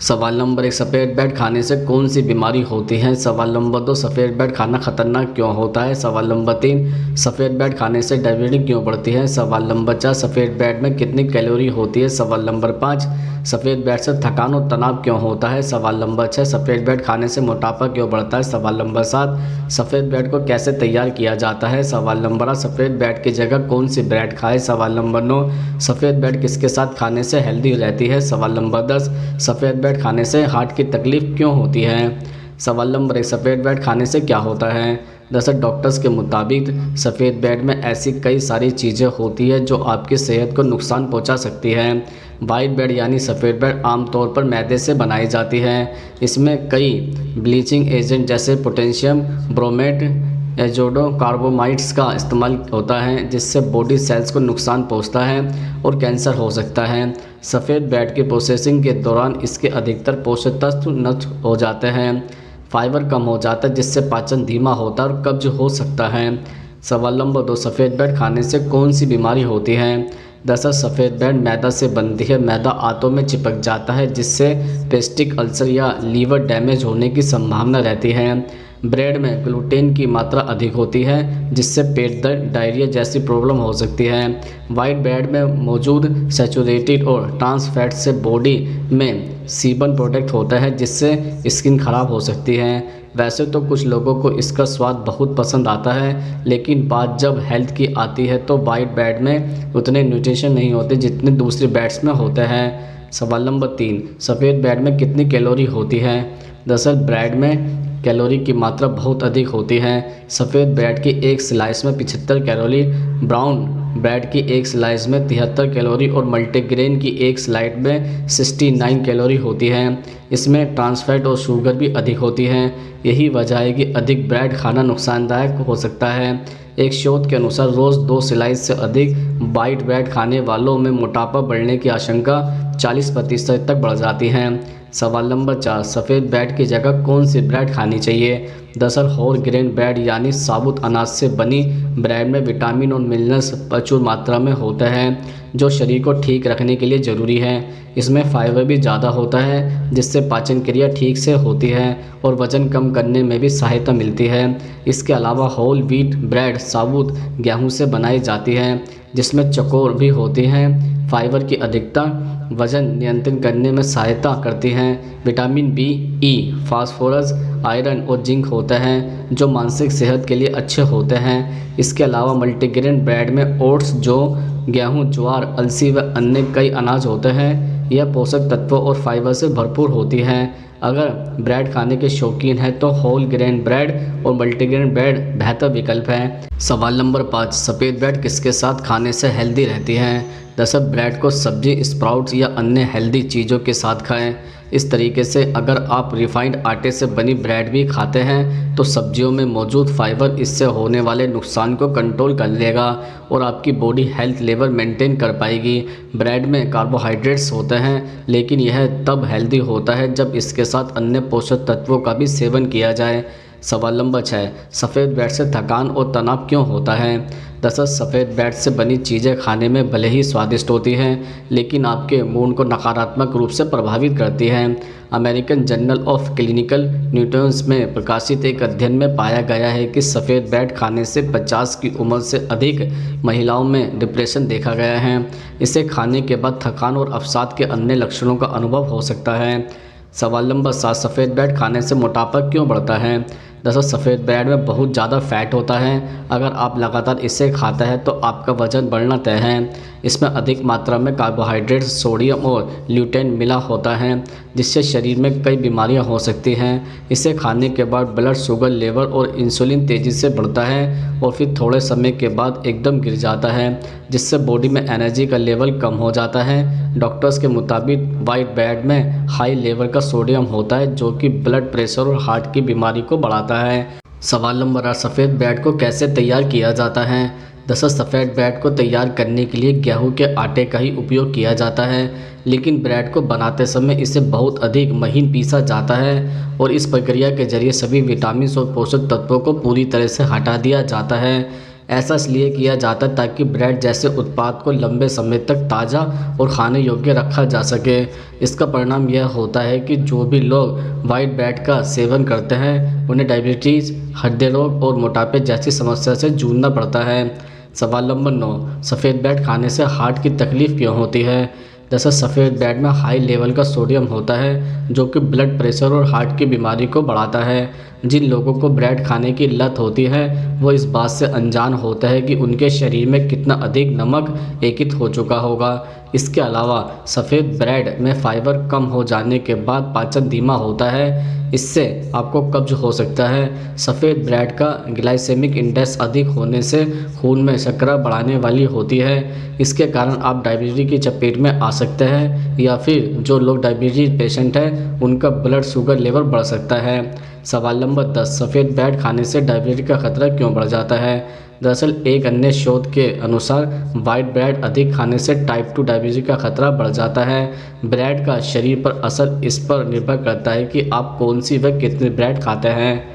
सवाल नंबर 1, सफ़ेद ब्रेड खाने से कौन सी बीमारी होती है। सवाल नंबर 2, सफ़ेद ब्रेड खाना खतरनाक क्यों होता है। सवाल नंबर 3, सफ़ेद ब्रेड खाने से डायबिटीज क्यों बढ़ती है। सवाल नंबर 4, सफ़ेद ब्रेड में कितनी कैलोरी होती है। सवाल नंबर 5, सफ़ेद ब्रेड से थकान और तनाव क्यों होता है। सवाल नंबर 6, सफ़ेद ब्रेड खाने से मोटापा क्यों बढ़ता है। सवाल नंबर 7, सफ़ेद ब्रेड को कैसे तैयार किया जाता है। सवाल नंबर 8, सफ़ेद ब्रेड की जगह कौन सी ब्रेड खाए। सवाल नंबर 9, सफ़ेद ब्रेड किसके साथ खाने से हेल्दी रहती है। सवाल नंबर 10, सफ़ेद ब्रेड खाने से हार्ट की तकलीफ क्यों होती है। सवाल नंबर 1, सफ़ेद ब्रेड खाने से क्या होता है। दरअसल डॉक्टर्स के मुताबिक सफ़ेद ब्रेड में ऐसी कई सारी चीज़ें होती है जो आपकी सेहत को नुकसान पहुंचा सकती है। वाइट ब्रेड यानी सफ़ेद ब्रेड आमतौर पर मैदे से बनाई जाती है। इसमें कई ब्लीचिंग एजेंट जैसे पोटेशियम ब्रोमेट एजोडो कार्बोमाइड्स का इस्तेमाल होता है, जिससे बॉडी सेल्स को नुकसान पहुंचता है और कैंसर हो सकता है। सफ़ेद ब्रेड की प्रोसेसिंग के दौरान इसके अधिकतर पोषक तत्व नष्ट हो जाते हैं, फाइबर कम हो जाता है जिससे पाचन धीमा होता है और कब्ज हो सकता है। सवाल नंबर 2, सफ़ेद ब्रेड खाने से कौन सी बीमारी होती है। दरअसल सफ़ेद ब्रेड मैदा से बनती है। मैदा आंतों में चिपक जाता है जिससे पेस्टिक अल्सर या लीवर डैमेज होने की संभावना रहती है। ब्रेड में ग्लूटेन की मात्रा अधिक होती है जिससे पेट दर्द डायरिया जैसी प्रॉब्लम हो सकती है। वाइट ब्रेड में मौजूद सैचुरेटेड और ट्रांस फैट से बॉडी में सीबन प्रोडक्ट होता है जिससे स्किन खराब हो सकती है। वैसे तो कुछ लोगों को इसका स्वाद बहुत पसंद आता है, लेकिन बात जब हेल्थ की आती है तो वाइट ब्रेड में उतने न्यूट्रिशन नहीं होते जितने दूसरी ब्रेड्स में होते हैं। सवाल नंबर 3, सफ़ेद ब्रेड में कितनी कैलोरी होती है। दरअसल ब्रेड में कैलोरी की मात्रा बहुत अधिक होती है। सफ़ेद ब्रेड की एक स्लाइस में 75 कैलोरी, ब्राउन ब्रेड की एक स्लाइस में 73 कैलोरी और मल्टीग्रेन की एक स्लाइस में 69 कैलोरी होती है। इसमें ट्रांस फैट और शुगर भी अधिक होती है। यही वजह है कि अधिक ब्रेड खाना नुकसानदायक हो सकता है। एक शोध के अनुसार रोज़ 2 स्लाइस से अधिक वाइट ब्रेड खाने वालों में मोटापा बढ़ने की आशंका 40% तक बढ़ जाती है। सवाल नंबर 4, सफ़ेद ब्रेड की जगह कौन सी ब्रेड खानी चाहिए। दरअसल होल ग्रेन ब्रेड यानी साबुत अनाज से बनी ब्रेड में विटामिन और मिनरल्स प्रचुर मात्रा में होते हैं जो शरीर को ठीक रखने के लिए ज़रूरी है। इसमें फाइबर भी ज़्यादा होता है जिससे पाचन क्रिया ठीक से होती है और वज़न कम करने में भी सहायता मिलती है। इसके अलावा होल व्हीट ब्रेड साबुत गेहूँ से बनाई जाती है जिसमें चौकोर भी होती हैं। फाइबर की अधिकता वज़न नियंत्रण करने में सहायता करती हैं। विटामिन बी, ई, फास्फोरस, आयरन और जिंक होते हैं जो मानसिक सेहत के लिए अच्छे होते हैं। इसके अलावा मल्टीग्रेन ब्रेड में ओट्स, जो गेहूं, ज्वार, अलसी व अन्य कई अनाज होते हैं। यह पोषक तत्वों और फाइबर से भरपूर होती हैं। अगर ब्रेड खाने के शौकीन हैं तो होल ग्रेन ब्रेड और मल्टीग्रेन ब्रेड बेहतर विकल्प है। सवाल नंबर 5, सफ़ेद ब्रेड किसके साथ खाने से हेल्दी रहती है। दरअसल ब्रेड को सब्जी, स्प्राउट्स या अन्य हेल्दी चीज़ों के साथ खाएं। इस तरीके से अगर आप रिफाइंड आटे से बनी ब्रेड भी खाते हैं तो सब्जियों में मौजूद फाइबर इससे होने वाले नुकसान को कंट्रोल कर लेगा और आपकी बॉडी हेल्थ लेवल मेंटेन कर पाएगी। ब्रेड में कार्बोहाइड्रेट्स होते हैं, लेकिन यह तब हेल्दी होता है जब इसके साथ अन्य पोषक तत्वों का भी सेवन किया जाए। सवाल नंबर 6, सफ़ेद ब्रेड से थकान और तनाव क्यों होता है। दरअसल सफ़ेद ब्रेड से बनी चीज़ें खाने में भले ही स्वादिष्ट होती हैं, लेकिन आपके मूड को नकारात्मक रूप से प्रभावित करती हैं। American journal of clinical nutritions में प्रकाशित एक अध्ययन में पाया गया है कि सफ़ेद ब्रेड खाने से 50 की उम्र से अधिक महिलाओं में डिप्रेशन देखा गया है। इसे खाने के बाद थकान और अवसाद के अन्य लक्षणों का अनुभव हो सकता है। सवाल नंबर 7, सफ़ेद ब्रेड खाने से मोटापा क्यों बढ़ता है। दरअसल सफ़ेद ब्रेड में बहुत ज़्यादा फैट होता है। अगर आप लगातार इसे खाते हैं तो आपका वज़न बढ़ना तय है। इसमें अधिक मात्रा में कार्बोहाइड्रेट, सोडियम और ग्लूटेन मिला होता है जिससे शरीर में कई बीमारियां हो सकती हैं। इसे खाने के बाद ब्लड शुगर लेवल और इंसुलिन तेज़ी से बढ़ता है और फिर थोड़े समय के बाद एकदम गिर जाता है जिससे बॉडी में एनर्जी का लेवल कम हो जाता है। डॉक्टर्स के मुताबिक वाइट ब्रेड में हाई लेवल का सोडियम होता है जो कि ब्लड प्रेशर और हार्ट की बीमारी को बढ़ाता है। सवाल नंबर 8, सफ़ेद ब्रेड को कैसे तैयार किया जाता है। दरअसल सफ़ेद ब्रेड को तैयार करने के लिए गेहूं के आटे का ही उपयोग किया जाता है, लेकिन ब्रेड को बनाते समय इसे बहुत अधिक महीन पीसा जाता है और इस प्रक्रिया के जरिए सभी विटामिन और पोषक तत्वों को पूरी तरह से हटा दिया जाता है। ऐसा इसलिए किया जाता है ताकि ब्रेड जैसे उत्पाद को लंबे समय तक ताज़ा और खाने योग्य रखा जा सके। इसका परिणाम यह होता है कि जो भी लोग वाइट ब्रेड का सेवन करते हैं उन्हें डायबिटीज़, हृदय रोग और मोटापे जैसी समस्या से जूझना पड़ता है। सवाल नंबर 9, सफ़ेद ब्रेड खाने से हार्ट की तकलीफ़ क्यों होती है? जैसे सफ़ेद ब्रेड में हाई लेवल का सोडियम होता है जो कि ब्लड प्रेशर और हार्ट की बीमारी को बढ़ाता है। जिन लोगों को ब्रेड खाने की लत होती है वो इस बात से अनजान होता है कि उनके शरीर में कितना अधिक नमक एकित हो चुका होगा। इसके अलावा सफ़ेद ब्रेड में फाइबर कम हो जाने के बाद पाचन धीमा होता है, इससे आपको कब्ज हो सकता है। सफ़ेद ब्रेड का ग्लाइसेमिक इंडेक्स अधिक होने से खून में शर्करा बढ़ाने वाली होती है। इसके कारण आप डायबिटीज़ की चपेट में आ सकते हैं या फिर जो लोग डायबिटीज़ पेशेंट हैं उनका ब्लड शुगर लेवल बढ़ सकता है। सवाल नंबर 10, सफ़ेद ब्रेड खाने से डायबिटीज़ का खतरा क्यों बढ़ जाता है? दरअसल एक अन्य शोध के अनुसार वाइट ब्रेड अधिक खाने से टाइप 2 डायबिटीज़ का खतरा बढ़ जाता है। ब्रेड का शरीर पर असर इस पर निर्भर करता है कि आप कौन सी व कितनी ब्रेड खाते हैं।